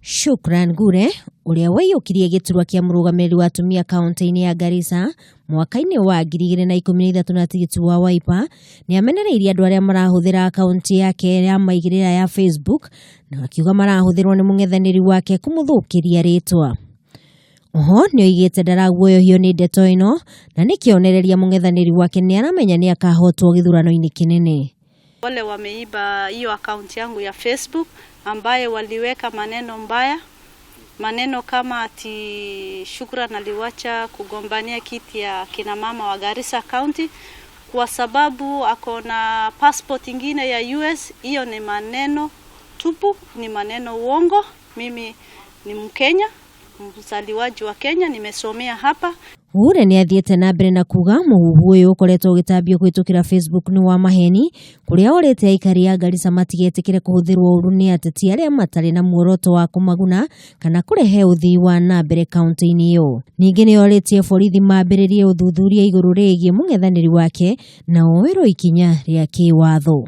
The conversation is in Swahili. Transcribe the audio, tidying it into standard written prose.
Shukran Gure, uria waiyukirie giturwa kia murugamiriri wa atumia kaunti-ini ya Garissa mwaka-ini wa 2013 na tigiti wa Wiper ni amenereirie andu aria marahuthira akaunti yake ya maigirira ya Facebook na akiuga marahuthirwo ni mung'ethaniri wake kumuthukiria ritwa. Oho ni oigite ndaraguoyohio ni ndeto ino na nikionereria mung'ethaniri wake ni aramenya ni akahotwo githurano-ini kinene. Wale wameiba hiyo akaunti yangu ya Facebook ambaye waliweka maneno mbaya, maneno kama ati Shukran aliwacha kugombania kiti ya kina mama wa Garissa County kwa sababu akona passport ingine ya US. Hiyo ni maneno tupu, ni maneno uongo. Mimi ni Mkenya, mzaliwaji wa Kenya, nimesomea hapa. Ure ni athiete na mbere na kuga muhuhu uyu ukoretwo ugitambio kwitukira Facebook ni wa maheni kuria orete aikari ya Garissa matigetikire kuhuthirwo uru ni ateti aria matari na muoroto wa kumaguna kana kurehe uthii wa na mbere kaunti-ini iyo. Ningi ni oretie borithi mambiririe uthuthuria iguru rigie mung'ethaniri wake na oerwo ikinya ria kiwatho.